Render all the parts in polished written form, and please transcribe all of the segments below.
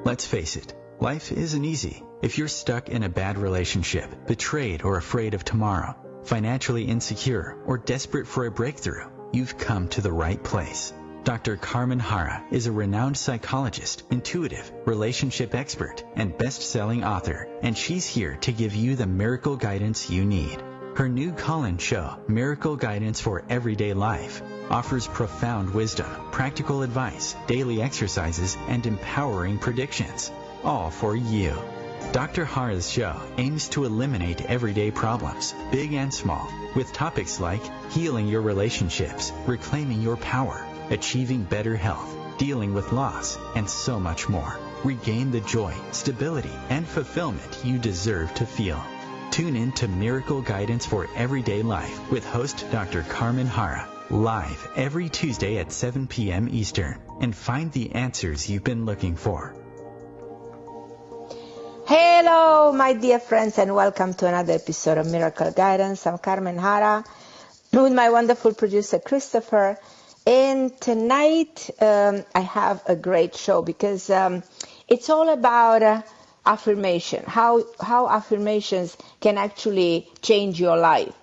Let's face it, life isn't easy. If you're stuck in a bad relationship, betrayed or afraid of tomorrow, financially insecure, or desperate for a breakthrough, you've come to the right place. Dr. Carmen Harra is a renowned psychologist, intuitive, relationship expert, and best-selling author, and she's here to give you the miracle guidance you need. Her new call-in show, Miracle Guidance for Everyday Life, offers profound wisdom, practical advice, daily exercises, and empowering predictions, all for you. Dr. Harra's show aims to eliminate everyday problems, big and small, with topics like healing your relationships, reclaiming your power, achieving better health, dealing with loss, and so much more. Regain the joy, stability, and fulfillment you deserve to feel. Tune in to Miracle Guidance for Everyday Life with host Dr. Carmen Harra, live every Tuesday at 7 p.m. Eastern, and find the answers you've been looking for. Hello, my dear friends, and welcome to another episode of Miracle Guidance. I'm Carmen Harra with my wonderful producer, Christopher. And tonight I have a great show because it's all about affirmation, how affirmations can actually change your life.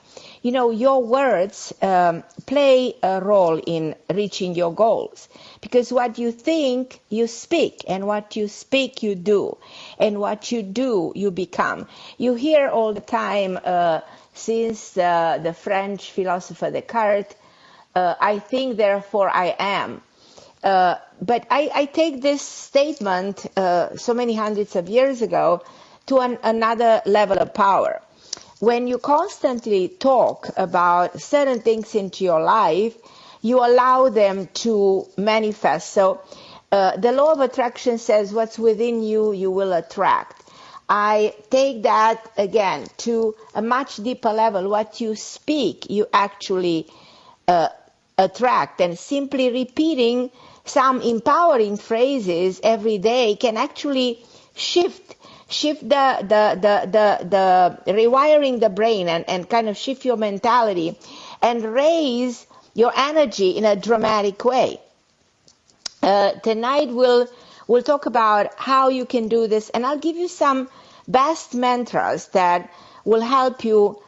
You know, your words play a role in reaching your goals, because what you think, you speak, and what you speak, you do, and what you do, you become. You hear all the time since the French philosopher Descartes, I think, therefore I am. But I take this statement so many hundreds of years ago to another level of power. When you constantly talk about certain things into your life, you allow them to manifest. So the law of attraction says what's within you, you will attract. I take that again to a much deeper level. What you speak, you actually attract. And simply repeating some empowering phrases every day can actually shift the rewiring the brain and kind of shift your mentality and raise your energy in a dramatic way. Tonight we'll talk about how you can do this, and I'll give you some best mantras that will help you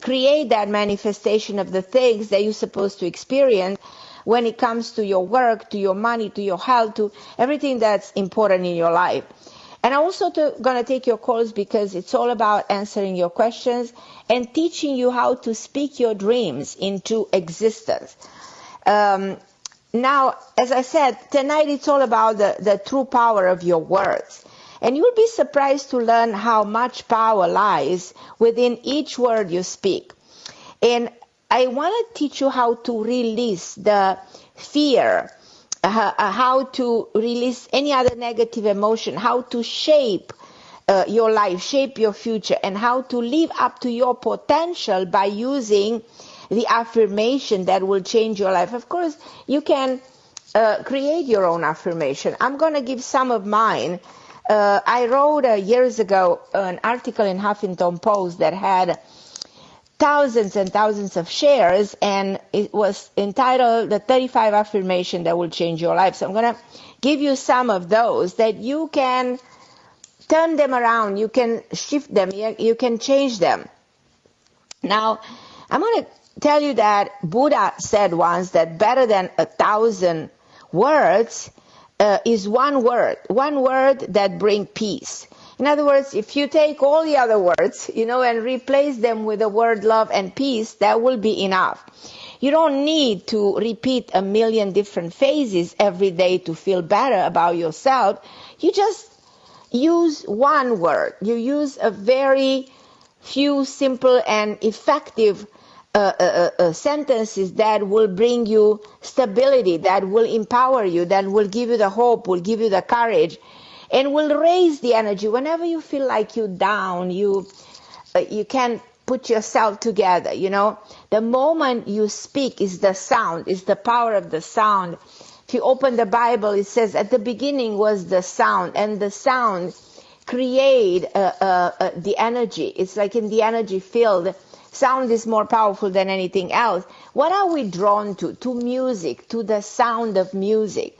create that manifestation of the things that you're supposed to experience when it comes to your work, to your money, to your health, to everything that's important in your life. And I'm also going to take your calls because it's all about answering your questions and teaching you how to speak your dreams into existence. Now, as I said, tonight it's all about the true power of your words. And you'll be surprised to learn how much power lies within each word you speak. And I want to teach you how to release the fear, how to release any other negative emotion, how to shape your life, shape your future, and how to live up to your potential by using the affirmation that will change your life. Of course, you can create your own affirmation. I'm going to give some of mine. I wrote years ago an article in Huffington Post that had thousands and thousands of shares, and it was entitled The 35 Affirmations That Will Change Your Life. So I'm going to give you some of those that you can turn them around, you can shift them, you can change them. Now, I'm going to tell you that Buddha said once that better than 1,000 words is one word that brings peace. In other words, if you take all the other words, and replace them with the word love and peace, that will be enough. You don't need to repeat 1 million different phrases every day to feel better about yourself. You just use one word. You use a very few simple and effective sentences that will bring you stability, that will empower you, that will give you the hope, will give you the courage, and will raise the energy. Whenever you feel like you're down, you can't put yourself together, The moment you speak is the sound, is the power of the sound. If you open the Bible, it says at the beginning was the sound, and the sound create the energy. It's like in the energy field. Sound is more powerful than anything else. What are we drawn to? To music, to the sound of music.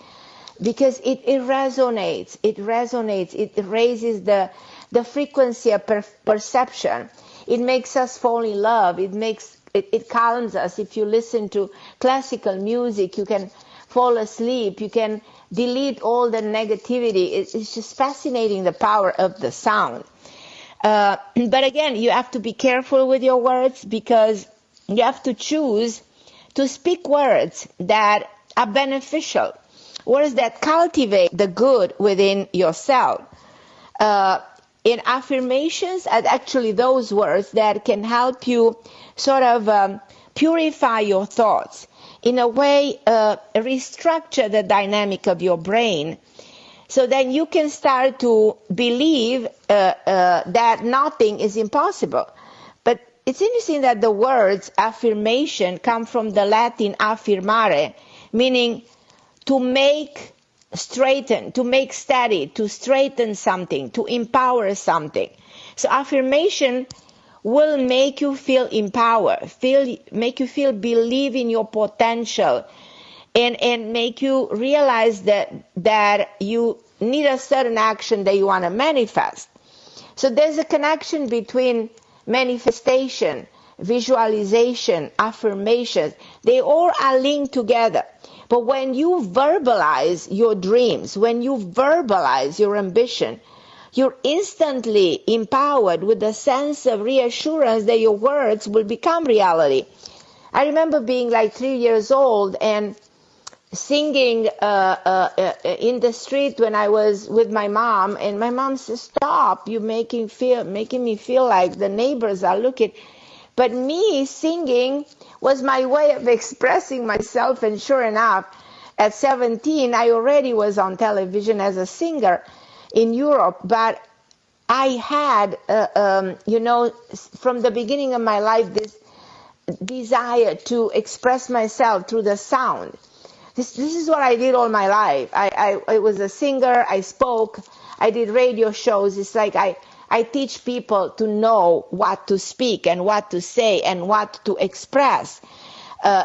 because it resonates, it raises the frequency of perception. It makes us fall in love. It calms us. If you listen to classical music, you can fall asleep. You can delete all the negativity. It's just fascinating, the power of the sound. But again, you have to be careful with your words, because you have to choose to speak words that are beneficial, words that cultivate the good within yourself. In affirmations are actually those words that can help you sort of purify your thoughts, in a way restructure the dynamic of your brain, so then you can start to believe that nothing is impossible. But it's interesting that the words affirmation come from the Latin affirmare, meaning to make straighten, to make steady, to straighten something, to empower something. So affirmation will make you feel empowered, make you feel believe in your potential, and make you realize that you need a certain action that you want to manifest. So there's a connection between manifestation, visualization, affirmations. They all are linked together. But when you verbalize your dreams, when you verbalize your ambition, you're instantly empowered with a sense of reassurance that your words will become reality. I remember being like 3 years old and singing in the street when I was with my mom, and my mom said, "Stop! You're making me feel like the neighbors are looking." But me singing was my way of expressing myself, and sure enough, at 17, I already was on television as a singer in Europe. But I had, from the beginning of my life, this desire to express myself through the sound. This is what I did all my life. I was a singer, I spoke, I did radio shows. It's like I teach people to know what to speak and what to say and what to express,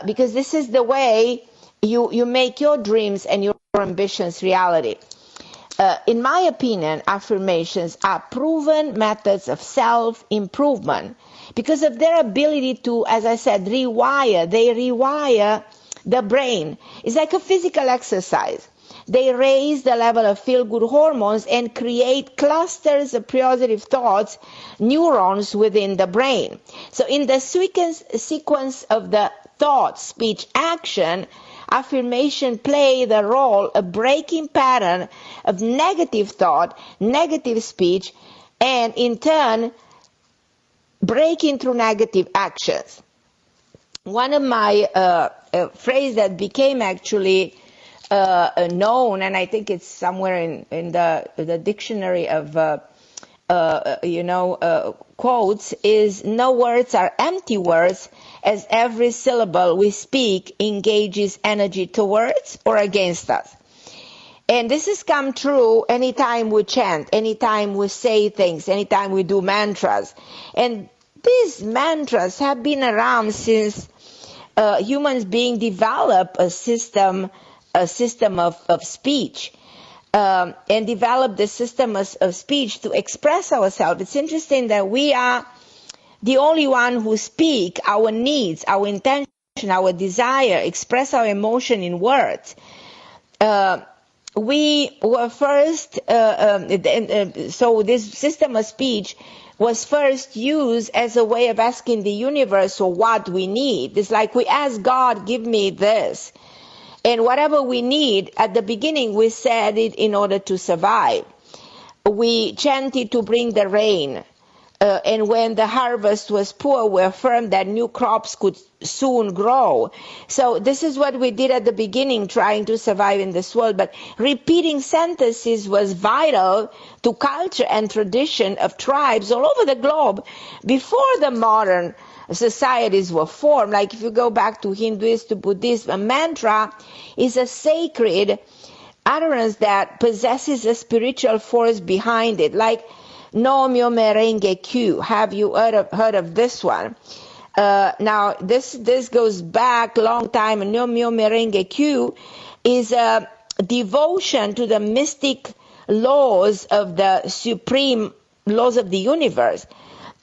because this is the way you make your dreams and your ambitions reality. In my opinion, affirmations are proven methods of self-improvement because of their ability to, as I said, rewire. They rewire the brain. It's like a physical exercise. They raise the level of feel-good hormones and create clusters of positive thoughts, neurons within the brain. So in the sequence of the thought, speech, action, affirmation play the role of breaking pattern of negative thought, negative speech, and in turn, breaking through negative actions. One of my phrase that became actually known, and I think it's somewhere in the dictionary of quotes, is no words are empty words, as every syllable we speak engages energy towards or against us. And this has come true anytime we chant, anytime we say things, anytime we do mantras. And these mantras have been around since humans being developed a system of speech, and developed the system of speech to express ourselves. It's interesting that we are the only one who speak our needs, our intention, our desire, express our emotion in words. We were first, so this system of speech was first used as a way of asking the universe for what we need. It's like we ask God, give me this. And whatever we need, at the beginning we said it in order to survive. We chanted to bring the rain. And when the harvest was poor, we affirmed that new crops could soon grow. So this is what we did at the beginning, trying to survive in this world. But repeating sentences was vital to culture and tradition of tribes all over the globe before the modern societies were formed. Like if you go back to Hinduism, to Buddhism, a mantra is a sacred utterance that possesses a spiritual force behind it. Like No Myo Merengue Q. Have you heard of this one? Now, this goes back a long time. No Myo Merengue Q is a devotion to the mystic laws of the supreme laws of the universe,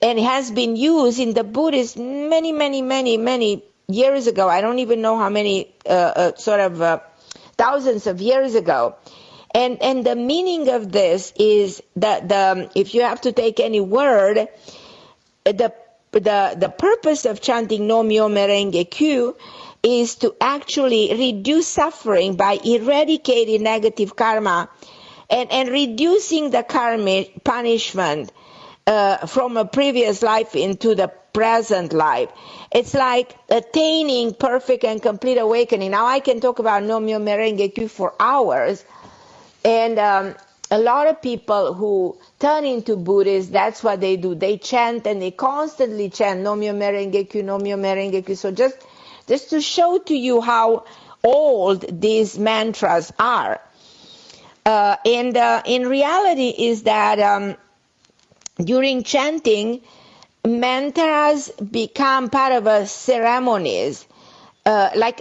and it has been used in the Buddhist many years ago. I don't even know how many thousands of years ago. And the meaning of this is that if you have to take any word, the purpose of chanting No Myo Merenge Kyu is to actually reduce suffering by eradicating negative karma and reducing the karmic punishment from a previous life into the present life. It's like attaining perfect and complete awakening. Now I can talk about No Myo Merenge Kyu for hours, and a lot of people who turn into Buddhists, that's what they do. They chant, and they constantly chant No Myo Merenge Kyu, No Myo Merenge Kyu. So just to show to you how old these mantras are. And in reality is that during chanting, mantras become part of a ceremonies. They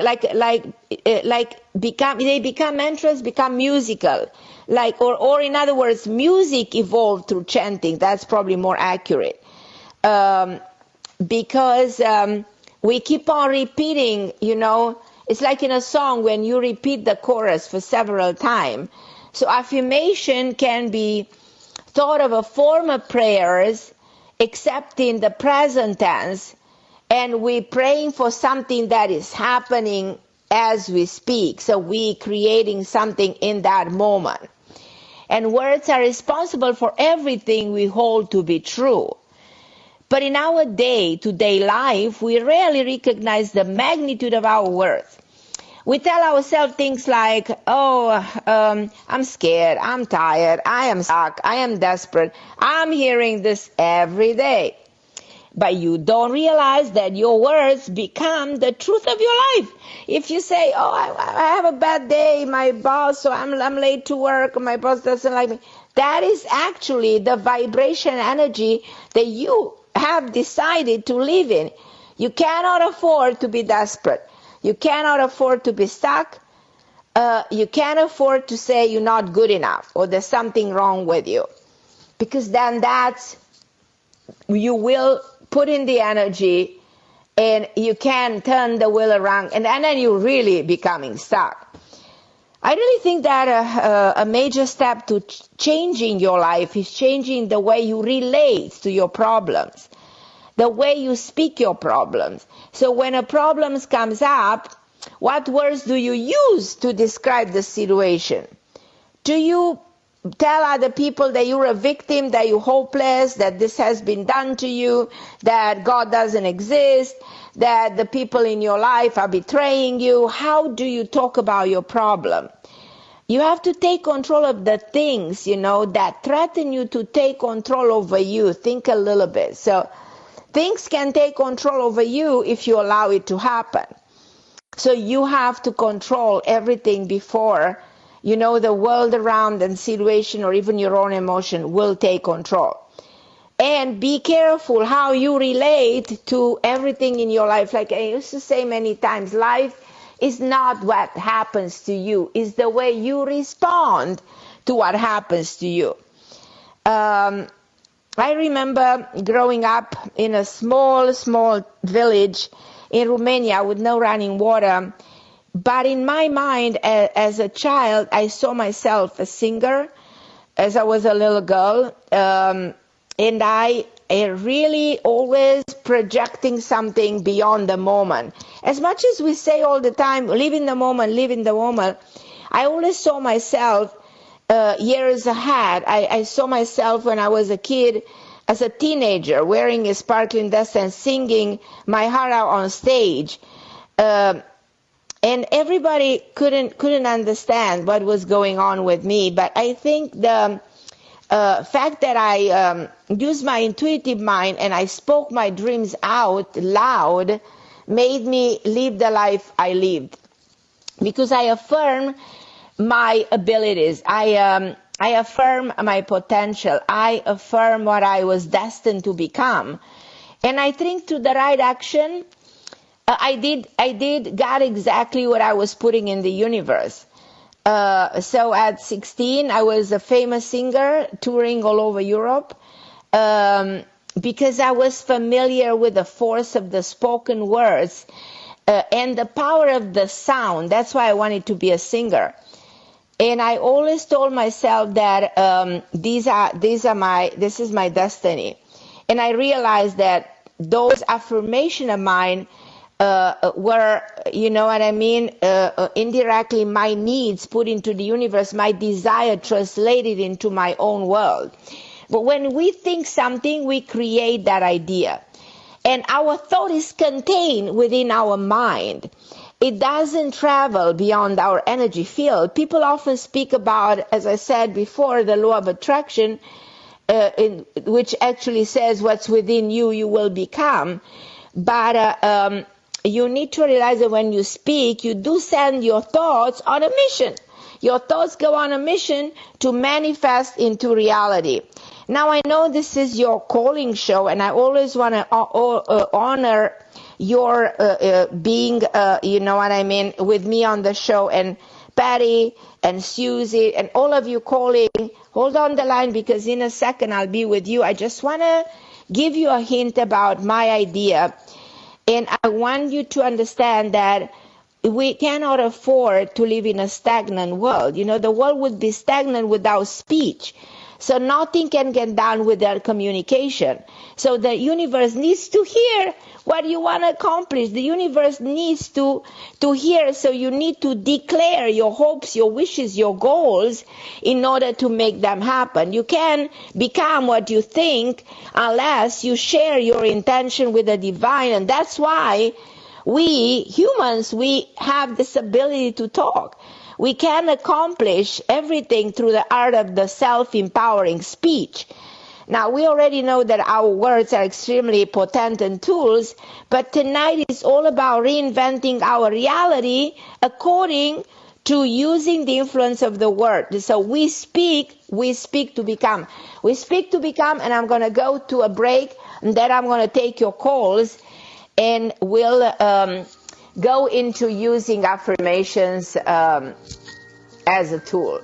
become mantras, become musical. Or in other words, music evolved through chanting. That's probably more accurate. Because we keep on repeating, it's like in a song when you repeat the chorus for several times. So affirmation can be thought of a form of prayers, except in the present tense, and we're praying for something that is happening as we speak. So we creating something in that moment. And words are responsible for everything we hold to be true. But in our day-to-day life, we rarely recognize the magnitude of our words. We tell ourselves things like, I'm scared, I'm tired, I am stuck, I am desperate. I'm hearing this every day. But you don't realize that your words become the truth of your life. If you say, I have a bad day, my boss, so I'm late to work, my boss doesn't like me. That is actually the vibration energy that you have decided to live in. You cannot afford to be desperate. You cannot afford to be stuck. You can't afford to say you're not good enough or there's something wrong with you. Because then you will put in the energy and you can turn the wheel around, and then you're really becoming stuck. I really think that a major step to changing your life is changing the way you relate to your problems, the way you speak your problems. So when a problem comes up, what words do you use to describe the situation? Do you tell other people that you're a victim, that you're hopeless, that this has been done to you, that God doesn't exist, that the people in your life are betraying you? How do you talk about your problem? You have to take control of the things, that threaten you to take control over you. Think a little bit. So things can take control over you if you allow it to happen. So you have to control everything before the world around and situation or even your own emotion will take control. And be careful how you relate to everything in your life. Like I used to say many times, life is not what happens to you, it's the way you respond to what happens to you. I remember growing up in a small village in Romania with no running water. But in my mind, as a child, I saw myself a singer as I was a little girl. And I really always projecting something beyond the moment. As much as we say all the time, live in the moment, I always saw myself years ahead. I saw myself when I was a kid, as a teenager, wearing a sparkling dress and singing my heart out on stage. And everybody couldn't understand what was going on with me. But I think the fact that I used my intuitive mind and I spoke my dreams out loud made me live the life I lived. Because I affirm my abilities. I affirm my potential. I affirm what I was destined to become. And I think through the right action, I did got exactly what I was putting in the universe. So at 16, I was a famous singer touring all over Europe because I was familiar with the force of the spoken words and the power of the sound. That's why I wanted to be a singer. And I always told myself that this is my destiny. And I realized that those affirmations of mine were, you know what I mean, indirectly my needs put into the universe, my desire translated into my own world. But when we think something, we create that idea. And our thought is contained within our mind. It doesn't travel beyond our energy field. People often speak about, as I said before, the law of attraction, which actually says what's within you, you will become. But you need to realize that when you speak, you do send your thoughts on a mission. Your thoughts go on a mission to manifest into reality. Now, I know this is your calling show, and I always want to honor your being, you know what I mean, with me on the show, and Patty and Susie and all of you calling. Hold on the line, because in a second I'll be with you. I just want to give you a hint about my idea, and I want you to understand that we cannot afford to live in a stagnant world. You know, the world would be stagnant without speech. So nothing can get done without communication. So the universe needs to hear what you want to accomplish. The universe needs to hear. So you need to declare your hopes, your wishes, your goals in order to make them happen. You can become what you think unless you share your intention with the divine. And that's why we humans, we have this ability to talk. We can accomplish everything through the art of the self-empowering speech. Now, we already know that our words are extremely potent tools, but tonight is all about reinventing our reality according to using the influence of the word. So we speak to become. We speak to become, and I'm going to go to a break, and then I'm going to take your calls, and we'll go into using affirmations as a tool.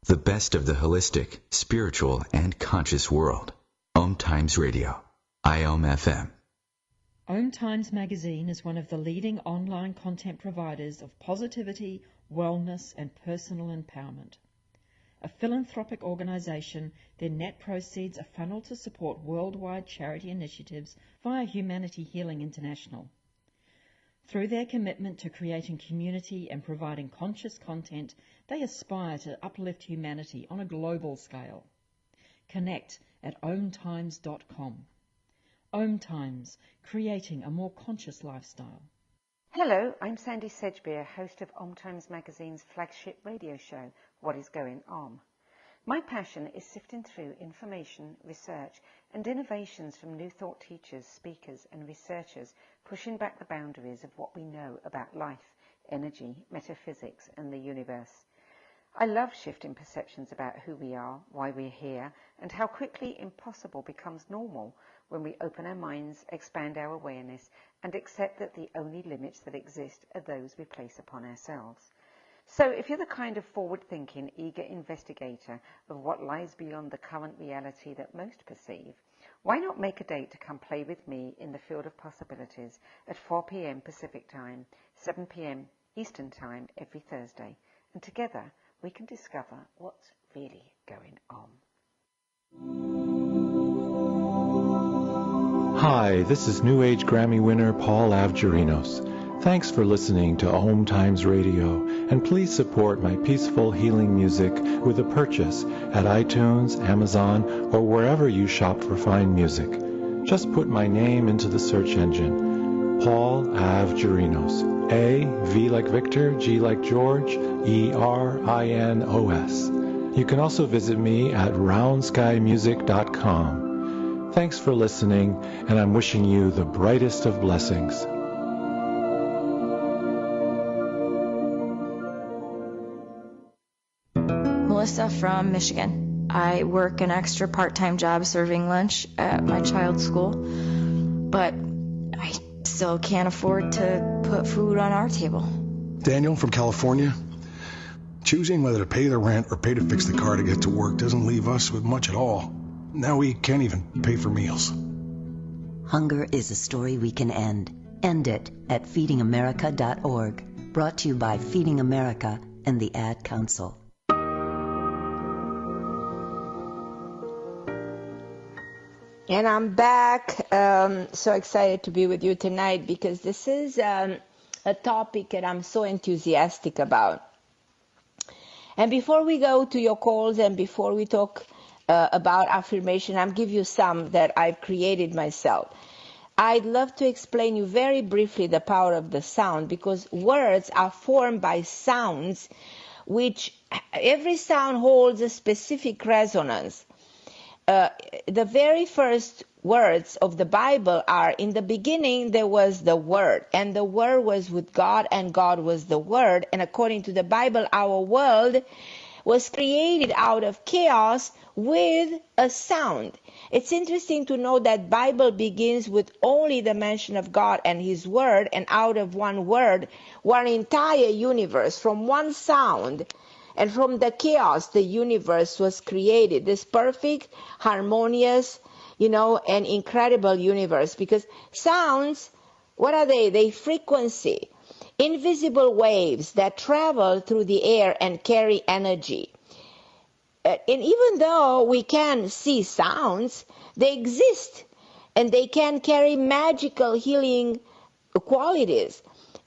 The best of the holistic, spiritual, and conscious world. OMTimes Radio. IOM-FM. OMTimes magazine is one of the leading online content providers of positivity, wellness, and personal empowerment. A philanthropic organisation, their net proceeds are funneled to support worldwide charity initiatives via Humanity Healing International. Through their commitment to creating community and providing conscious content, they aspire to uplift humanity on a global scale. Connect at omtimes.com. OMTimes, creating a more conscious lifestyle. Hello, I'm Sandy Sedgbeer, host of OMTimes Magazine's flagship radio show, What is Going On? My passion is sifting through information, research, and innovations from new thought teachers, speakers, and researchers, pushing back the boundaries of what we know about life, energy, metaphysics, and the universe. I love shifting perceptions about who we are, why we're here, and how quickly impossible becomes normal when we open our minds, expand our awareness, and accept that the only limits that exist are those we place upon ourselves. So if you're the kind of forward-thinking, eager investigator of what lies beyond the current reality that most perceive, why not make a date to come play with me in the field of possibilities at 4 p.m. Pacific Time, 7 p.m. Eastern Time every Thursday, and together we can discover what's really going on. Hi, this is New Age Grammy winner Paul Avgerinos. Thanks for listening to OMTimes Radio, and please support my peaceful healing music with a purchase at iTunes, Amazon, or wherever you shop for fine music. Just put my name into the search engine, Paul Avgerinos. A, V like Victor, G like George, E-R-I-N-O-S. You can also visit me at roundskymusic.com. Thanks for listening, and I'm wishing you the brightest of blessings. Melissa from Michigan. I work an extra part-time job serving lunch at my child's school, but I still can't afford to put food on our table. Daniel from California. Choosing whether to pay the rent or pay to fix the car to get to work doesn't leave us with much at all. Now we can't even pay for meals. Hunger is a story we can end. End it at feedingamerica.org. Brought to you by Feeding America and the Ad Council. And I'm back. So excited to be with you tonight because this is a topic that I'm so enthusiastic about. And before we go to your calls and before we talk about affirmation, I'll give you some that I've created myself. I'd love to explain you very briefly the power of the sound, because words are formed by sounds, which every sound holds a specific resonance. The very first words of the Bible are, in the beginning there was the Word, and the Word was with God, and God was the Word. And according to the Bible, our world was created out of chaos with a sound. It's interesting to know that Bible begins with only the mention of God and His Word, and out of one word, one entire universe, from one sound. And from the chaos, the universe was created. This perfect, harmonious, and incredible universe. Because sounds, what are they? They frequency. Invisible waves that travel through the air and carry energy. And even though we can see sounds, they exist. And they can carry magical healing qualities.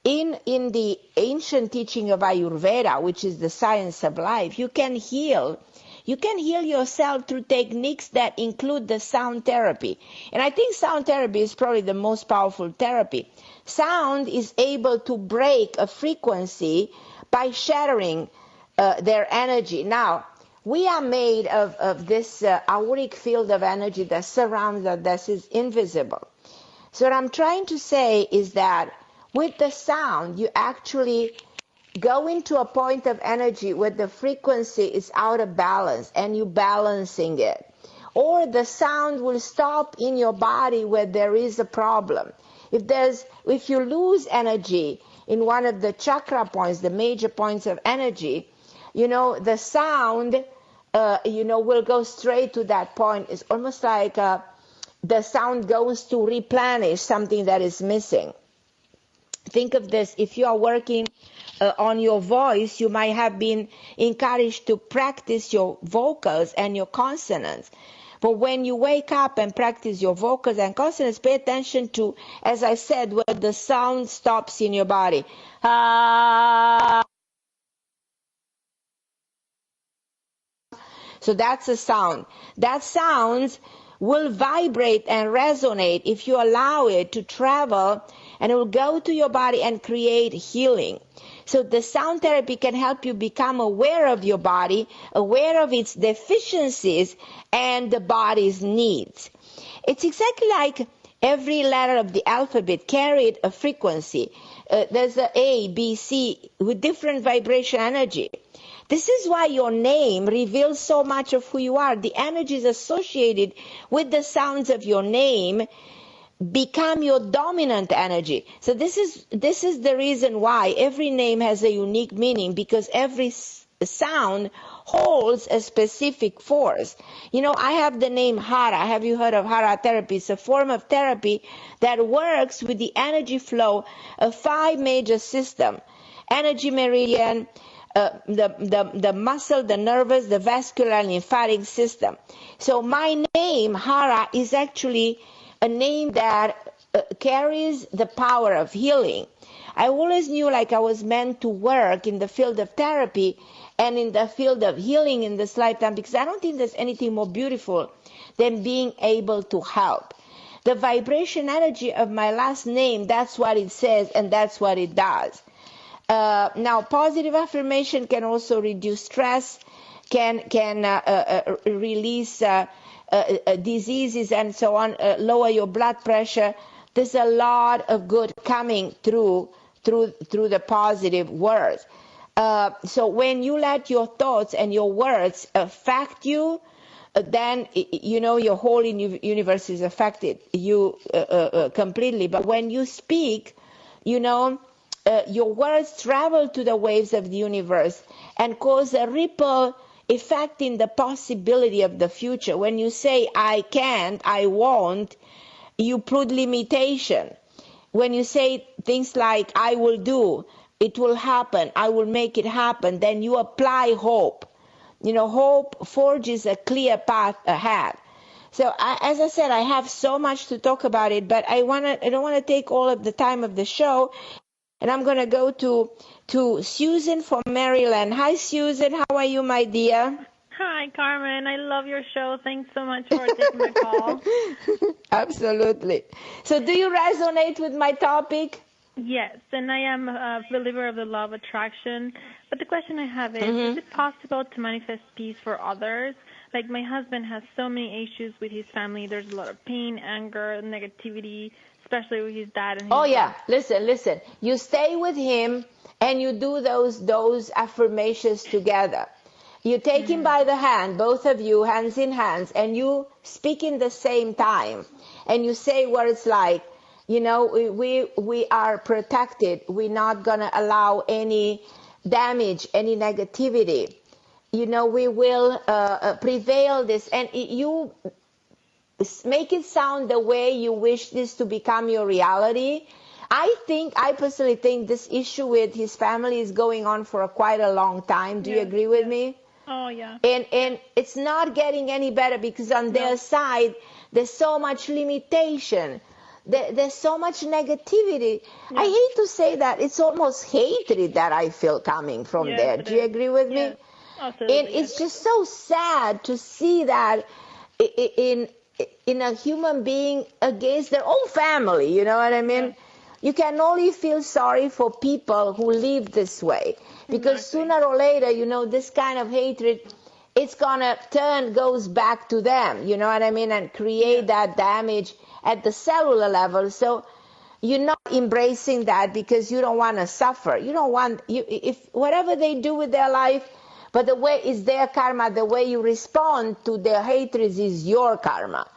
In the ancient teaching of Ayurveda, which is the science of life, you can heal yourself through techniques that include the sound therapy. And I think sound therapy is probably the most powerful therapy. Sound is able to break a frequency by shattering their energy. Now, we are made of this auric field of energy that surrounds us, that is invisible. So what I'm trying to say is that with the sound, you actually go into a point of energy where the frequency is out of balance and you're balancing it. Or the sound will stop in your body where there is a problem. If you lose energy in one of the chakra points, the major points of energy, the sound, will go straight to that point. It's almost like the sound goes to replenish something that is missing. Think of this, if you are working on your voice, you might have been encouraged to practice your vocals and your consonants. But when you wake up and practice your vocals and consonants, pay attention to, as I said, where the sound stops in your body. So that's a sound. That sound will vibrate and resonate if you allow it to travel, and it will go to your body and create healing. So the sound therapy can help you become aware of your body, aware of its deficiencies and the body's needs. It's exactly like every letter of the alphabet carried a frequency. There's a A, B, C with different vibration energy. This is why your name reveals so much of who you are. The energies associated with the sounds of your name become your dominant energy. So this is the reason why every name has a unique meaning, because every sound holds a specific force. I have the name Harra. Have you heard of Harra therapy? It's a form of therapy that works with the energy flow of 5 major systems: energy meridian, the muscle, the nervous, the vascular, and lymphatic system. So my name, Harra, is actually a name that carries the power of healing. I always knew I was meant to work in the field of therapy and in the field of healing in this lifetime, because I don't think there's anything more beautiful than being able to help. The vibration energy of my last name, that's what it says, and that's what it does. Now, positive affirmation can also reduce stress, can release diseases and so on, lower your blood pressure. There's a lot of good coming through the positive words. So when you let your thoughts and your words affect you, then your whole universe is affected completely. But when you speak, your words travel to the waves of the universe and cause a ripple effect in the possibility of the future. When you say I can't, I won't, you put limitation. When you say things like I will do, it will happen, I will make it happen, then you apply hope. Hope forges a clear path ahead. So as I said, I have so much to talk about it, but I don't want to take all of the time of the show. And I'm going to go to Susan from Maryland. Hi, Susan. How are you, my dear? Hi, Carmen. I love your show. Thanks so much for taking my call. Absolutely. So do you resonate with my topic? Yes, and I am a believer of the law of attraction. But the question I have is it possible to manifest peace for others? Like my husband has so many issues with his family. There's a lot of pain, anger, negativity, especially with his dad and his dad. Listen. You stay with him and you do those affirmations together. You take him by the hand, both of you, hands in hands, and you speak in the same time. And you say words like, we are protected. We're not going to allow any damage, any negativity. We will prevail this. And you make it sound the way you wish this to become your reality. I personally think this issue with his family is going on for quite a long time. Do you agree with me? Oh, yeah. And it's not getting any better because on their side, there's so much limitation. There's so much negativity. I hate to say that. It's almost hatred that I feel coming from there. Do you agree with me? Absolutely, and it's just so sad to see that in a human being against their own family, you know what I mean? You can only feel sorry for people who live this way. Because sooner or later, this kind of hatred, it's going to goes back to them, you know what I mean? And create that damage at the cellular level. So you're not embracing that because you don't want to suffer. You don't want, if whatever they do with their life, but the way is their karma, the way you respond to their hatreds is your karma.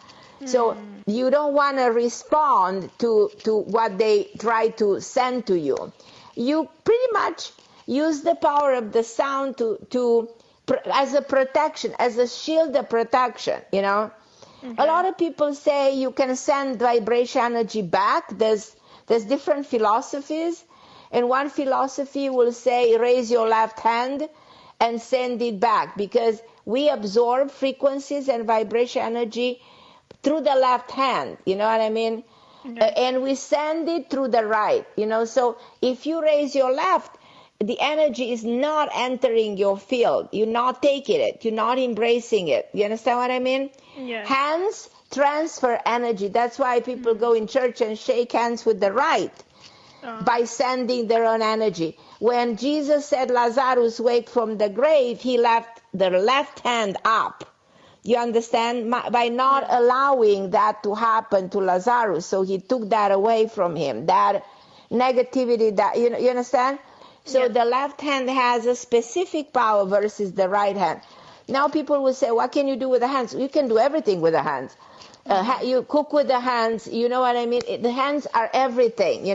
So you don't want to respond to what they try to send to you. You pretty much use the power of the sound as a protection, as a shield of protection, A lot of people say you can send vibration energy back. There's different philosophies. And one philosophy will say raise your left hand and send it back because we absorb frequencies and vibration energy through the left hand, you know what I mean? And we send it through the right, So if you raise your left, the energy is not entering your field. You're not taking it. You're not embracing it. You understand what I mean? Yes. Hands transfer energy. That's why people go in church and shake hands with the right by sending their own energy. When Jesus said Lazarus wake from the grave, he left the left hand up. You understand? By not allowing that to happen to Lazarus. So he took that away from him. That negativity, that you understand? So the left hand has a specific power versus the right hand. Now people will say, what can you do with the hands? You can do everything with the hands. You cook with the hands, you know what I mean? The hands are everything,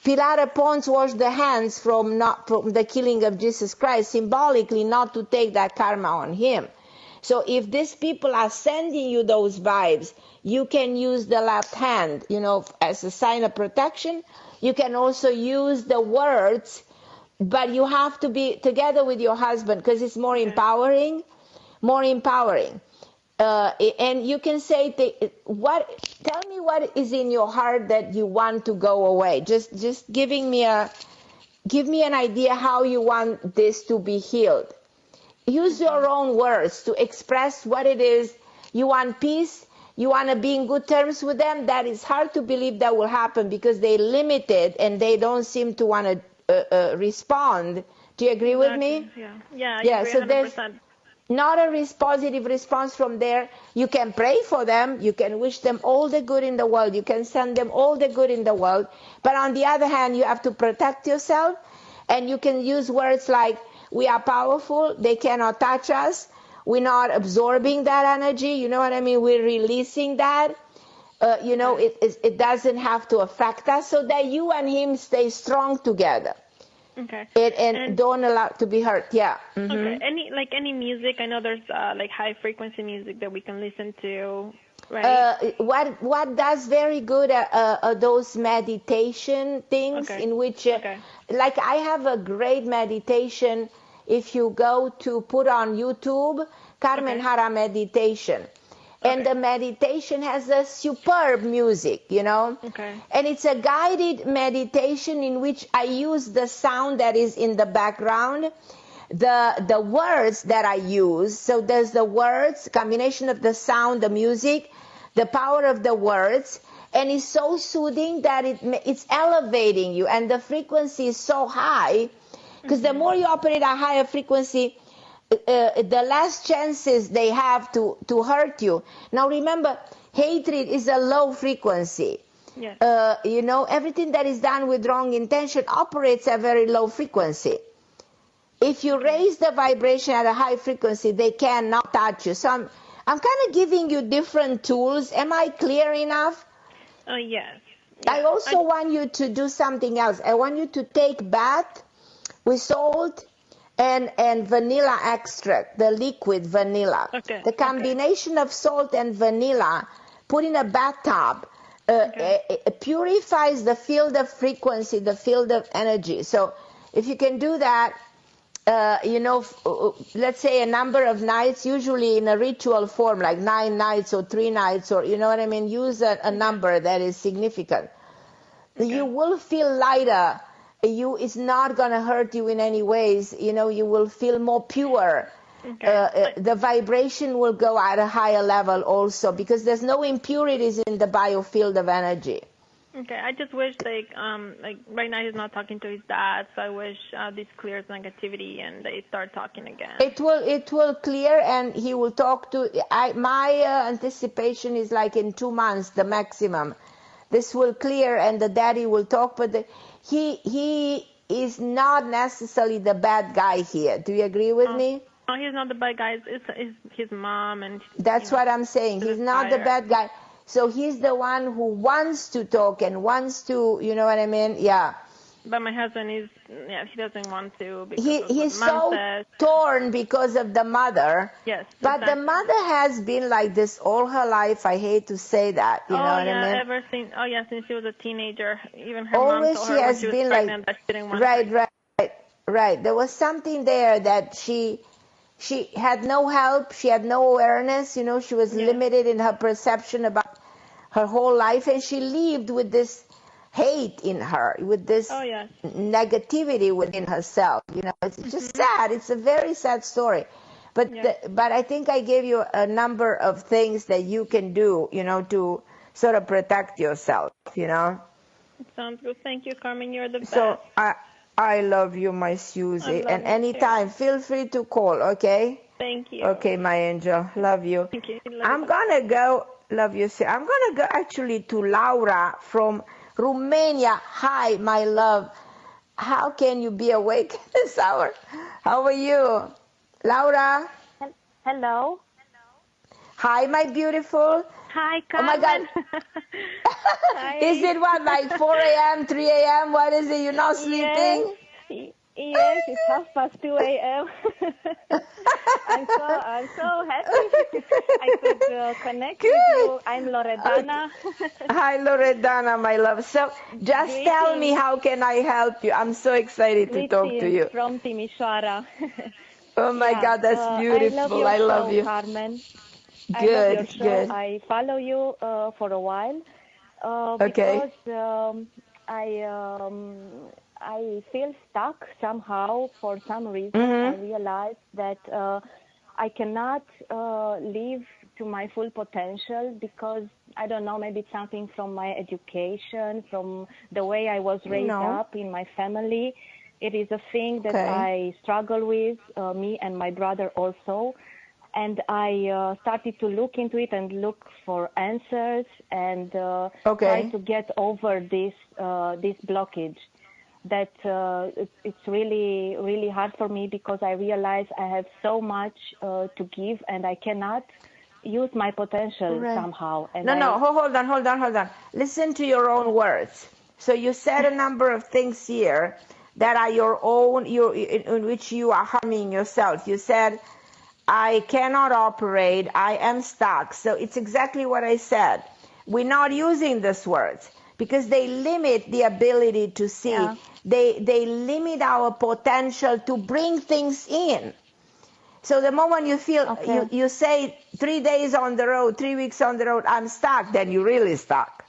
Pilar Pons washed the hands from the killing of Jesus Christ, symbolically not to take that karma on him. So if these people are sending you those vibes, you can use the left hand, as a sign of protection. You can also use the words, but you have to be together with your husband because it's more empowering. And you can say, tell me what is in your heart that you want to go away. Just give me an idea how you want this to be healed. Use your own words to express what it is. You want peace. You want to be in good terms with them. That is hard to believe that will happen because they're limited and they don't seem to want to respond. Do you agree with me? Yeah, I agree 100%. not a positive response from there. You can pray for them. You can wish them all the good in the world. You can send them all the good in the world. But on the other hand, you have to protect yourself. And you can use words like, we are powerful. They cannot touch us. We're not absorbing that energy. You know what I mean? We're releasing that. It doesn't have to affect us, so that you and him stay strong together. Okay. And don't allow to be hurt. Yeah. Mm-hmm. Okay. Any music? I know there's like high frequency music that we can listen to, right? What does very good are those meditation things in which, like I have a great meditation. If you go to put on YouTube, Carmen Harra meditation. And the meditation has a superb music, you know. Okay. And it's a guided meditation in which I use the sound that is in the background, the words that I use. So there's the words, combination of the sound, the music, the power of the words, and it's so soothing that it's elevating you. And the frequency is so high, because the more you operate a higher frequency, the less chances they have to hurt you. Now remember, hatred is a low frequency. Yes. Everything that is done with wrong intention operates at very low frequency. If you raise the vibration at a high frequency, they cannot touch you. So I'm kind of giving you different tools. Am I clear enough? Yes. I also want you to do something else. I want you to take bath with salt and vanilla extract, the liquid vanilla. Okay. The combination of salt and vanilla, put in a bathtub, it purifies the field of frequency, the field of energy. So if you can do that, let's say a number of nights, usually in a ritual form, like 9 nights or 3 nights, or you know what I mean, use a number that is significant. You will feel lighter. It's not going to hurt you in any ways. You will feel more pure. The vibration will go at a higher level also, because there's no impurities in the biofield of energy. Okay, I just wish like right now he's not talking to his dad, so I wish this clears negativity and they start talking again. It will clear, and he will talk to. My anticipation is like in 2 months, the maximum. This will clear, and the daddy will talk, but he is not necessarily the bad guy here. Do you agree with me? No, he's not the bad guy. It's his mom, and that's what I'm saying. He's not the bad guy. So he's the one who wants to talk and wants to, you know what I mean? Yeah. But my husband he doesn't want to. He's so torn because of the mother. Yes. But the mother has been like this all her life. I hate to say that. You know what I mean? Ever since since she was a teenager, even her always mom told her when she was pregnant that she didn't want Right. There was something there that she had no help. She had no awareness. She was limited in her perception about her whole life, and she lived with this hate in her, with this negativity within herself. It's just sad. It's a very sad story. But I think I gave you a number of things that you can do, to sort of protect yourself, Sounds good. Thank you, Carmen. You're the best. So I love you, my Susie. And anytime, feel free to call, okay? Thank you. Okay, my angel. Love you. Thank you. I'm going to go, love you, sir. I'm going to go actually to Laura from Romania. Hi, my love. How can you be awake this hour? How are you? Laura? Hello. Hi, my beautiful. Hi, Carmen. Oh, my God. Is it what, like 4 a.m., 3 a.m.? What is it? You're not sleeping? Yes, it's 2:30 a.m. I'm so happy I could connect with you. I'm Loredana. Hi, Loredana, my love. So just tell me, how can I help you? I'm so excited to talk to you. From Timișoara. Oh, my God, that's beautiful. I love you. Carmen. Good. I follow you for a while because I feel stuck somehow for some reason. I realized that I cannot live to my full potential because, I don't know, maybe it's something from my education, from the way I was raised up in my family. It is a thing that I struggle with, me and my brother also. And I started to look into it and look for answers and try to get over this blockage. That it's really, really hard for me because I realize I have so much to give and I cannot use my potential somehow. And hold on. Listen to your own words. So you said a number of things here that are your own, in which you are harming yourself. You said, I cannot operate, I am stuck. So it's exactly what I said. We're not using these words because they limit the ability to see. Yeah. They limit our potential to bring things in. So the moment you feel, you say 3 days on the road, 3 weeks on the road, I'm stuck, then you're really stuck.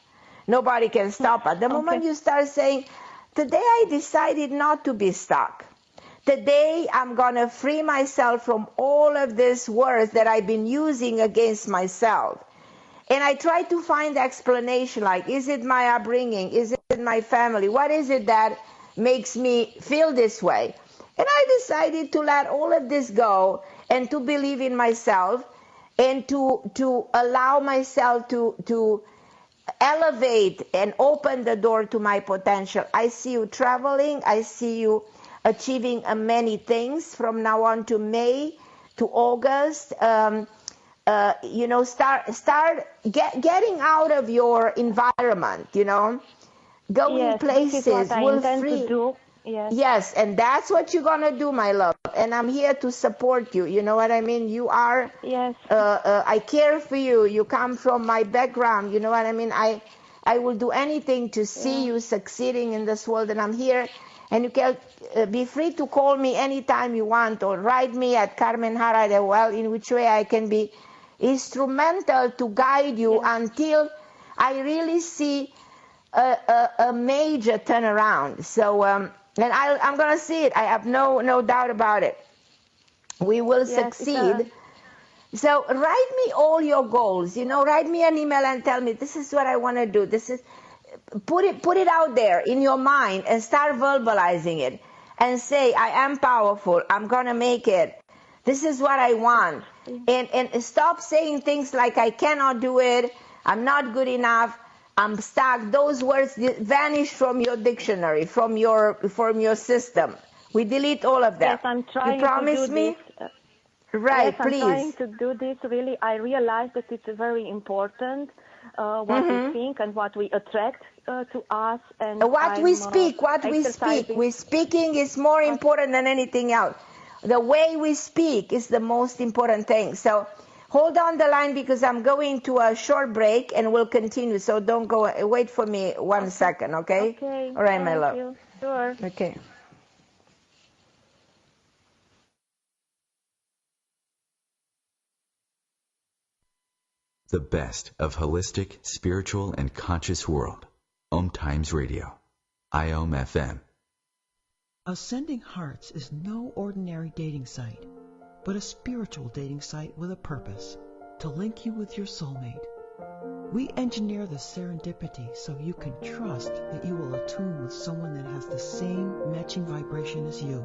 Nobody can stop it. The moment you start saying, today I decided not to be stuck. Today I'm going to free myself from all of these words that I've been using against myself. And I try to find the explanation, like, is it my upbringing? Is it my family? What is it that makes me feel this way? And I decided to let all of this go and to believe in myself and to allow myself to elevate and open the door to my potential. I see you traveling. I see you achieving many things from now on to May to August. Start getting out of your environment, going places. This is what I intend to do. Yes, and that's what you're going to do, my love. And I'm here to support you. You know what I mean? You are, I care for you. You come from my background. You know what I mean? I will do anything to see you succeeding in this world. And I'm here. And you can be free to call me anytime you want or write me at Carmen Harra, well, in which way I can be instrumental to guide you until I really see a major turnaround. So, and I'm going to see it. I have no doubt about it. We will succeed. So write me all your goals. Write me an email and tell me, this is what I want to do. This is... Put it out there in your mind and start verbalizing it and say, I am powerful. I'm going to make it. This is what I want. And stop saying things like, I cannot do it. I'm not good enough. I'm stuck. Those words vanish from your dictionary, from your system. We delete all of that. Yes, I'm trying you promise to do me? This. Right, yes, please. I'm trying to do this. Really, I realize that it's very important what we think and what we attract to us. And we speak. Speaking is more important than anything else. The way we speak is the most important thing. So hold on the line because I'm going to a short break and we'll continue. So don't go. Wait for me 1 second, okay? Okay. All right, my love. Thank you. Sure. Okay. The best of holistic, spiritual, and conscious world. OMTimes Radio. IOM FM. Ascending Hearts is no ordinary dating site, but a spiritual dating site with a purpose, to link you with your soulmate. We engineer the serendipity so you can trust that you will attune with someone that has the same matching vibration as you.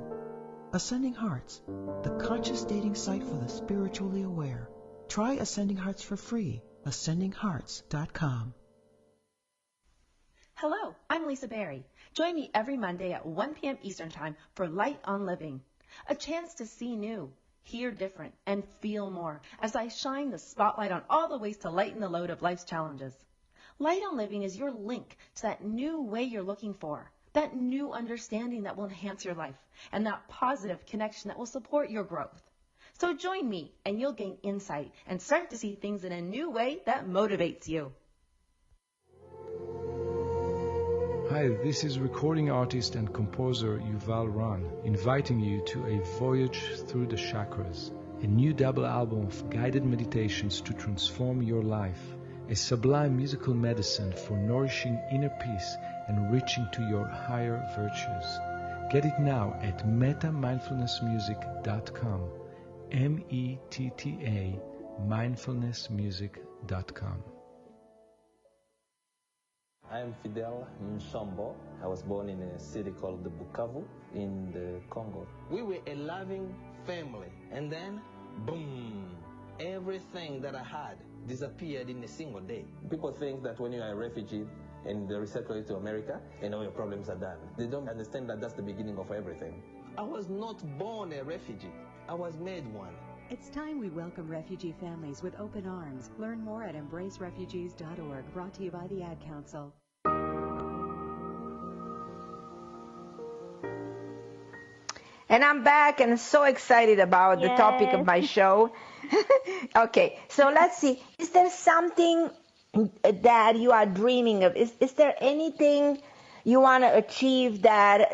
Ascending Hearts, the conscious dating site for the spiritually aware. Try Ascending Hearts for free. AscendingHearts.com. Hello, I'm Lisa Berry. Join me every Monday at 1 p.m. Eastern Time for Light on Living. A chance to see new, hear different, and feel more as I shine the spotlight on all the ways to lighten the load of life's challenges. Light on Living is your link to that new way you're looking for, that new understanding that will enhance your life, and that positive connection that will support your growth. So join me and you'll gain insight and start to see things in a new way that motivates you. Hi, this is recording artist and composer Yuval Ran, inviting you to a voyage through the chakras, a new double album of guided meditations to transform your life, a sublime musical medicine for nourishing inner peace and reaching to your higher virtues. Get it now at metamindfulnessmusic.com. METTA mindfulnessmusic.com. I'm Fidel Nsombo. I was born in a city called the Bukavu in the Congo. We were a loving family, and then, boom, everything that I had disappeared in a single day. People think that when you are a refugee and they resettle you to America, and all your problems are done. They don't understand that that's the beginning of everything. I was not born a refugee. I was made one. It's time we welcome refugee families with open arms. Learn more at embracerefugees.org, brought to you by the Ad Council. And I'm back and so excited about the topic of my show. Okay, so let's see. Is there something that you are dreaming of? Is there anything you want to achieve that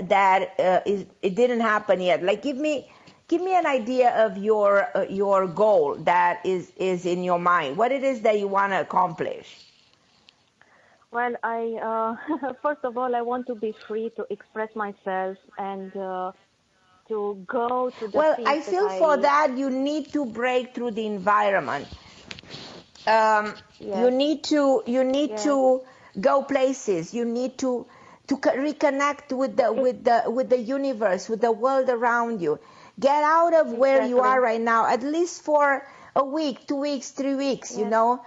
it didn't happen yet? Like give me an idea of your goal that is in your mind. What it is that you want to accomplish? Well, I first of all, I want to be free to express myself and to go to the. Well, I feel for that you need to break through the environment. Yes. You need to go places. You need to reconnect with the universe, with the world around you. Get out of where you are right now, at least for a week, 2 weeks, 3 weeks. You know.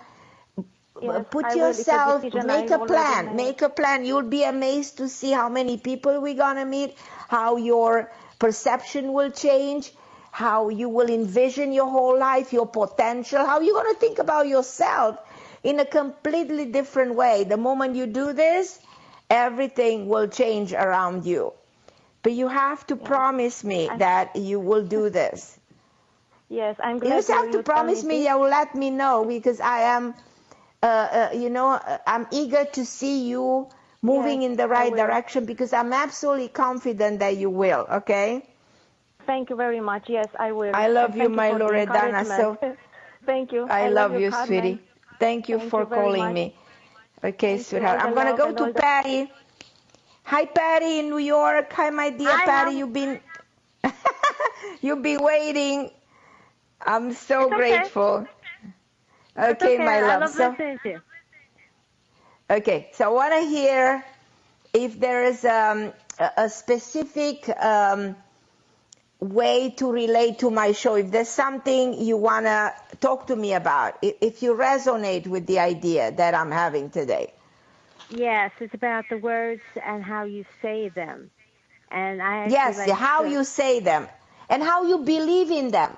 Yes, put yourself, make a plan. Make a plan. You'll be amazed to see how many people we're gonna meet, how your perception will change, how you will envision your whole life, your potential, how you're gonna think about yourself in a completely different way. The moment you do this, everything will change around you. But you have to promise me that you will do this. Yes, I'm glad you just have to promise me you will let me know, because I am I'm eager to see you moving in the right direction, because I'm absolutely confident that you will, okay? Thank you very much. Yes, I will. I love you, my Loredana. So thank you. I love you, Carmen. sweetie. Thank you for calling me. Okay, sweetheart. I'm going to go to Patty. Hi, Patty in New York. Hi, my dear Patty. You've been waiting. I'm so grateful. Okay, my love. I love listening to you. Okay, so I want to hear if there is a specific way to relate to my show. If there's something you want to talk to me about, if you resonate with the idea that I'm having today. Yes, it's about the words and how you say them. And I how you say them and how you believe in them.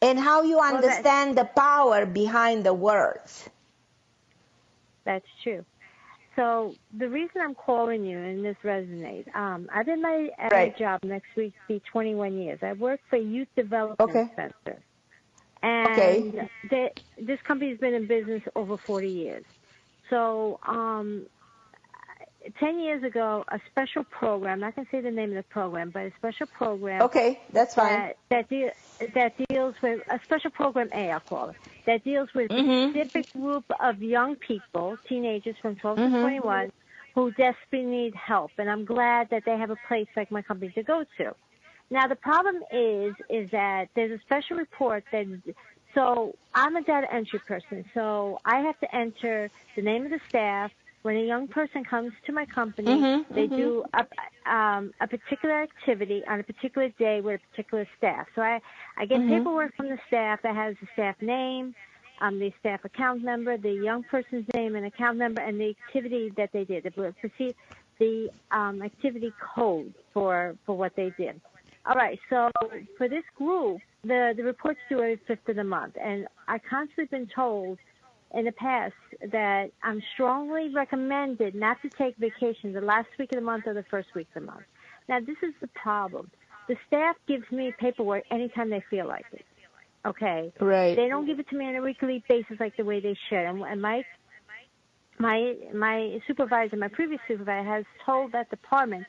And how you understand the power behind the words. That's true. So the reason I'm calling you, and this resonates, I've been at my job next week be 21 years. I work for a youth development center. And this company's been in business over 40 years. So 10 years ago, a special program, I'm not going to say the name of the program, but a special program. Okay, that's fine. That deals with, a special program A, I'll call it, that deals with a specific group of young people, teenagers from 12 to 21, who desperately need help. And I'm glad that they have a place like my company to go to. Now, the problem is that there's a special report that, so I'm a data entry person, so I have to enter the name of the staff. When a young person comes to my company, they do a particular activity on a particular day with a particular staff. So I get paperwork from the staff that has the staff name, the staff account number, the young person's name and account number, and the activity that they did, the activity code for what they did. All right, so for this group, the report's due every 5th of the month, and I've constantly been told in the past that I'm strongly recommended not to take vacation the last week of the month or the first week of the month. Now, this is the problem. The staff gives me paperwork anytime they feel like it, okay? Right. They don't give it to me on a weekly basis like the way they should. And my supervisor, my previous supervisor, has told that department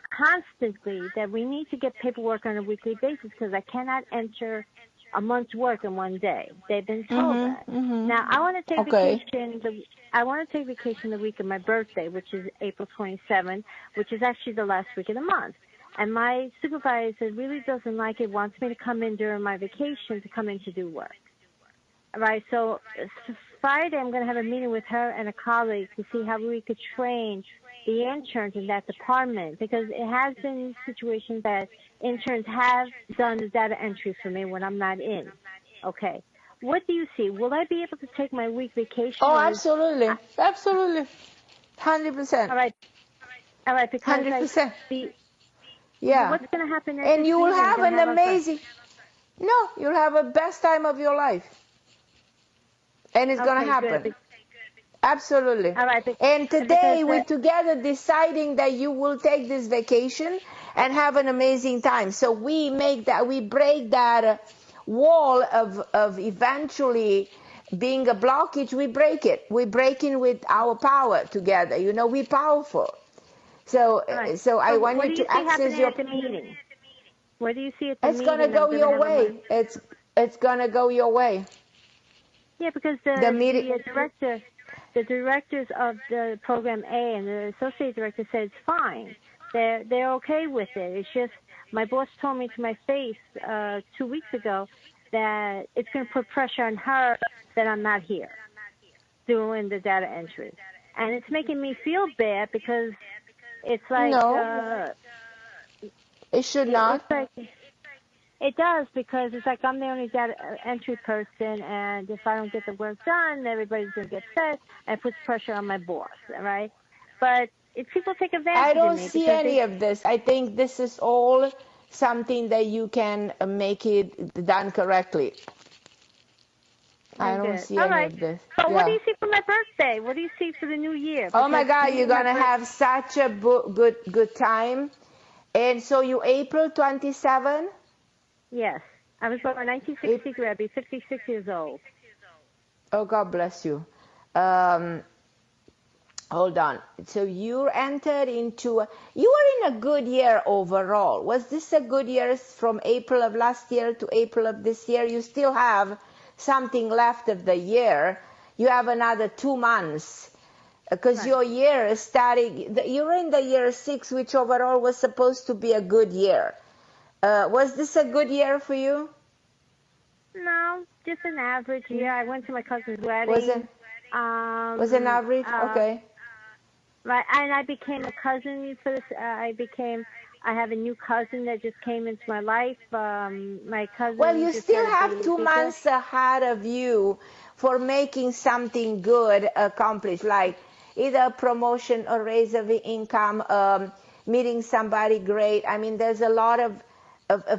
constantly that we need to get paperwork on a weekly basis because I cannot enter a month's work in one day. They've been told that. Now, I want to take vacation. I want to take vacation the week of my birthday, which is April 27th, which is actually the last week of the month. And my supervisor really doesn't like it, wants me to come in during my vacation to come in to do work. All right, so Friday I'm going to have a meeting with her and a colleague to see how we could train the interns in that department, because it has been situations that interns have done the data entry for me when I'm not in. Okay. what do you see? Will I be able to take my week vacation? Oh, absolutely. Absolutely. 100%. All right. All right, because 100%. Yeah. What's going to happen next And you will week? have an amazing... No, you'll have a best time of your life. And it's going to happen. Good. Absolutely. All right. And today we're together deciding that you will take this vacation and have an amazing time. So we break that wall of eventually being a blockage. We break it. We break in with our power together. You know, we're powerful. So, so I want you to access your... At the meeting? What do you see at the meeting? It's going to go your way. It's going to go your way. Yeah, because the directors of the program A and the associate director said it's fine. They're okay with it. It's just my boss told me to my face 2 weeks ago that it's going to put pressure on her that I'm not here doing the data entry, and it's making me feel bad because it's like it should not. It does, because it's like I'm the only data entry person, and if I don't get the work done, everybody's going to get upset, and it puts pressure on my boss, right? But if people take advantage of me... I don't see any of this. I think this is all something that you can make it done correctly. I don't see any of this. So what do you see for my birthday? What do you see for the new year? Oh my God, you're going to have such a good time. And so you April 27? Yes. I was born in 1963. I'll be 56 years old. Oh, God bless you. Hold on. So you entered into... You were in a good year overall. Was this a good year from April of last year to April of this year? You still have something left of the year. You have another 2 months. Because your year is starting... You're in the year 6, which overall was supposed to be a good year. Was this a good year for you? No, just an average year. I went to my cousin's wedding. Was it an average? Okay. Right, and I became a cousin for this. I have a new cousin that just came into my life. My cousin. Well, you still have 2 months ahead of you for making something good accomplished, like either a promotion or raise of income, meeting somebody great. I mean, there's a lot of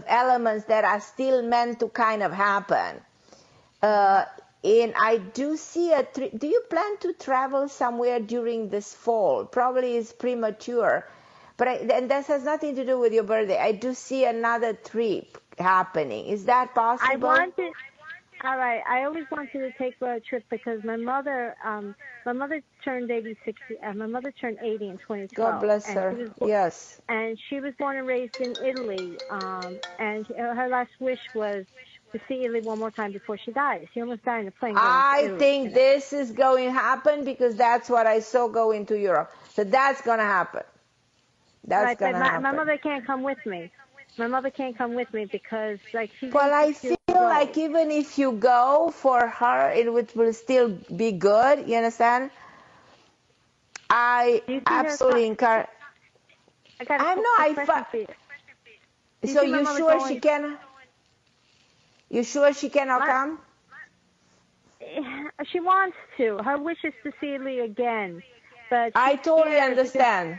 elements that are still meant to kind of happen. And I do see do you plan to travel somewhere during this fall? Probably it's premature, but and this has nothing to do with your birthday. I do see another trip happening. Is that possible? All right. I always wanted to take a trip because my mother turned 86. My mother turned 80 in 2012. God bless her. Yes. And she was born and raised in Italy. And her last wish was to see Italy one more time before she died. She almost died in a plane. I think this is going to happen because that's what I saw going to Europe. So that's going to happen. That's going to happen. My mother can't come with me. My mother can't come with me because, like, she's... Well, I feel like even if you go for her, it will still be good. You understand? I absolutely encourage... So you sure she can... You sure she cannot come? She wants to. Her wish is to see Lee again. But I totally understand.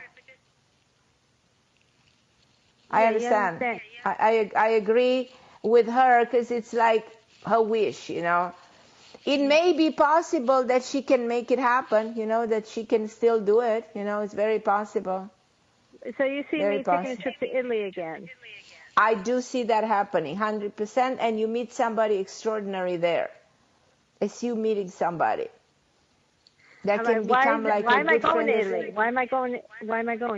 I understand. I agree with her because it's like her wish, you know. It may be possible that she can make it happen, you know, that she can still do it. You know, it's very possible. So you see me taking a trip to Italy again? I do see that happening, 100%, and you meet somebody extraordinary there. It's you meeting somebody that can become like a good friend. Why am I going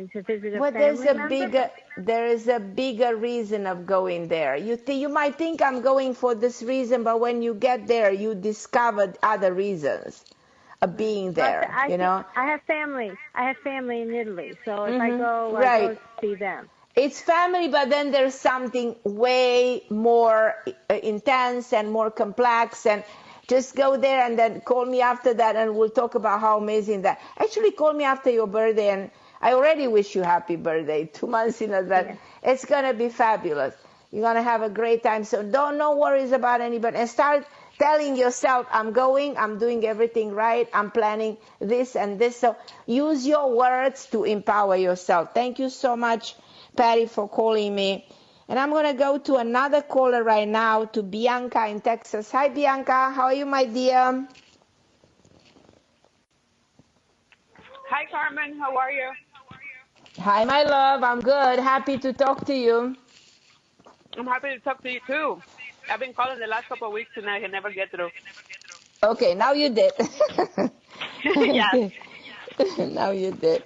to visit a family member? There is a bigger reason of going there. You might think I'm going for this reason, but when you get there, you discovered other reasons of being there. You know. I have family. In Italy, so if I go, I go to see them. It's family, but then there's something way more intense and more complex. And just go there and then call me after that, and we'll talk about how amazing that. Actually, call me after your birthday, and I already wish you happy birthday 2 months in advance. Yeah. It's gonna be fabulous. You're gonna have a great time. So no worries about anybody, and start telling yourself, I'm doing everything right, I'm planning this and this. So use your words to empower yourself. Thank you so much, Patty, for calling me. And I'm going to go to another caller right now, to Bianca in Texas. Hi, Bianca. How are you, my dear? Hi, Carmen. How are you? Hi, my love. I'm good. Happy to talk to you. I'm happy to talk to you, too. I've been calling the last couple of weeks, and I can never get through. Okay, now you did. Yes. Now you did.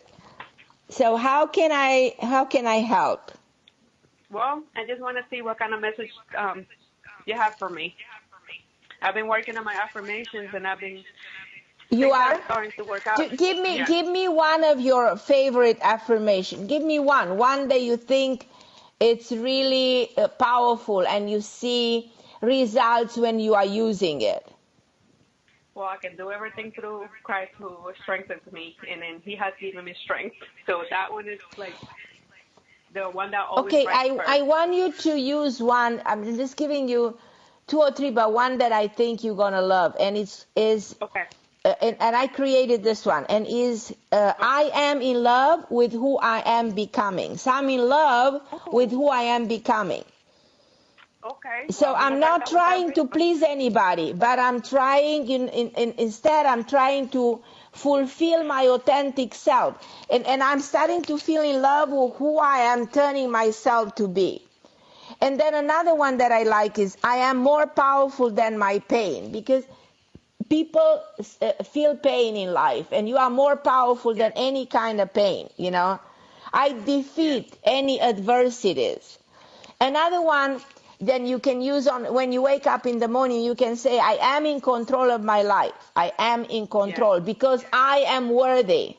So how can I help? Well, I just want to see what kind of message you have for me. I've been working on my affirmations, and I've been starting to work out. Give me one of your favorite affirmations. Give me one that you think it's really powerful and you see results when you are using it. Well, I can do everything through Christ who strengthens me, and then He has given me strength. So that one is like the one that always. Okay, I want you to use one. I'm just giving you 2 or 3, but one that I think you're gonna love, and is okay. And I created this one, and is I am in love with who I am becoming. So I'm in love with who I am becoming. Okay. So I'm not trying to please anybody, but I'm trying, instead I'm trying to fulfill my authentic self. And I'm starting to feel in love with who I am turning myself to be. And then another one that I like is I am more powerful than my pain, because people feel pain in life, and you are more powerful than any kind of pain, you know. I defeat any adversities. Another one, then you can use on when you wake up in the morning, you can say, I am in control of my life. I am in control because I am worthy.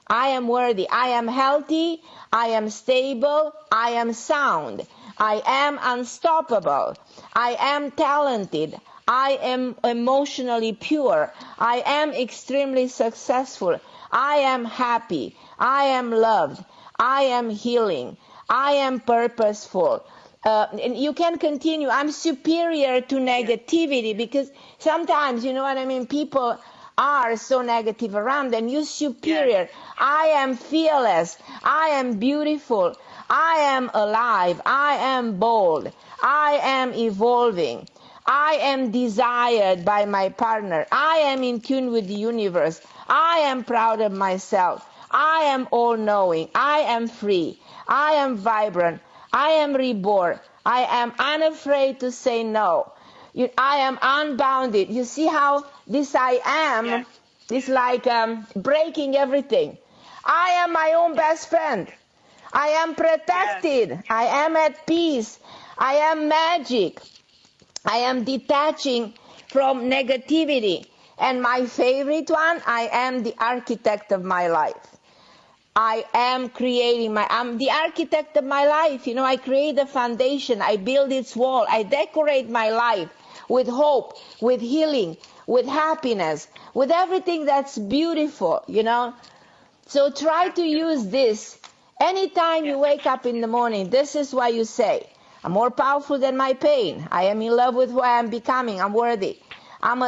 I am worthy. I am healthy. I am stable. I am sound. I am unstoppable. I am talented. I am emotionally pure. I am extremely successful. I am happy. I am loved. I am healing. I am purposeful. And you can continue. I'm superior to negativity, because sometimes, you know what I mean, people are so negative around them. You're superior. I am fearless. I am beautiful. I am alive. I am bold. I am evolving. I am desired by my partner. I am in tune with the universe. I am proud of myself. I am all-knowing. I am free. I am vibrant. I am reborn. I am unafraid to say no. I am unbounded. You see how this I am is like breaking everything. I am my own best friend. I am protected. I am at peace. I am magic. I am detaching from negativity. And my favorite one, I am the architect of my life. I am creating I'm the architect of my life. You know, I create the foundation. I build its wall. I decorate my life with hope, with healing, with happiness, with everything that's beautiful, you know. So try to use this. Anytime you wake up in the morning, this is what you say. I'm more powerful than my pain. I am in love with who I am becoming. I'm worthy. I'm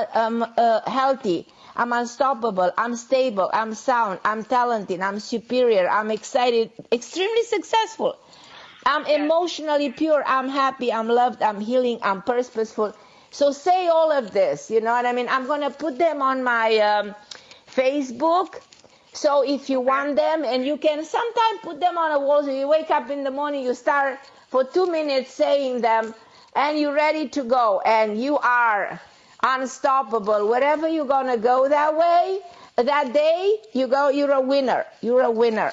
healthy. I'm unstoppable. I'm stable. I'm sound. I'm talented. I'm superior. I'm excited. Extremely successful. I'm emotionally pure. I'm happy. I'm loved. I'm healing. I'm purposeful. So say all of this. You know what I mean? I'm going to put them on my Facebook. So if you want them, and you can sometimes put them on a wall. So you wake up in the morning, you start for 2 minutes saying them, and you're ready to go. And you are unstoppable. Wherever you're going to go that way, that day, you go, you're a winner. You're a winner.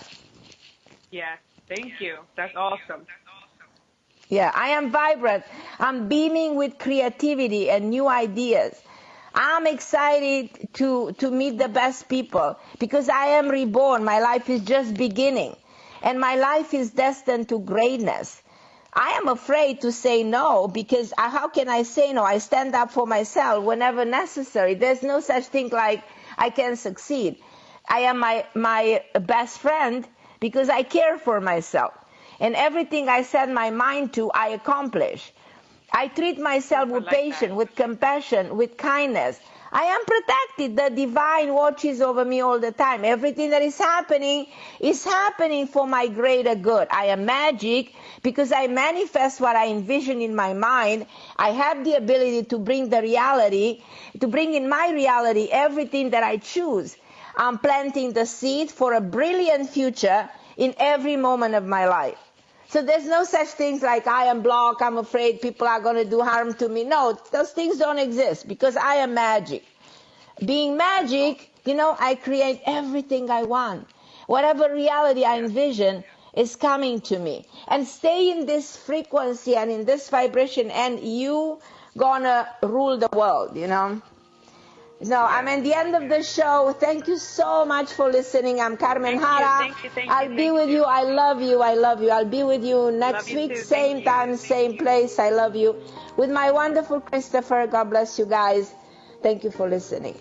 Yeah, thank you. That's awesome. Yeah, I am vibrant. I'm beaming with creativity and new ideas. I'm excited to meet the best people, because I am reborn. My life is just beginning, and my life is destined to greatness. I am afraid to say no, because how can I say no? I stand up for myself whenever necessary. There's no such thing like I can succeed. I am my best friend because I care for myself. And everything I set my mind to, I accomplish. I treat myself with patience, with compassion, with kindness. I am protected. The divine watches over me all the time. Everything that is happening for my greater good. I am magic because I manifest what I envision in my mind. I have the ability to bring the reality, to bring in my reality everything that I choose. I'm planting the seed for a brilliant future in every moment of my life. So there's no such things like I am blocked, I'm afraid people are going to do harm to me. No, those things don't exist because I am magic. Being magic, I create everything I want. Whatever reality I envision is coming to me. And stay in this frequency and in this vibration and you gonna rule the world, So I'm at the end of the show. Thank you so much for listening. I'm Carmen Harra. I'll be with you. I love you. I love you. I'll be with you next week, same time, same place. I love you. With my wonderful Christopher. God bless you guys. Thank you for listening.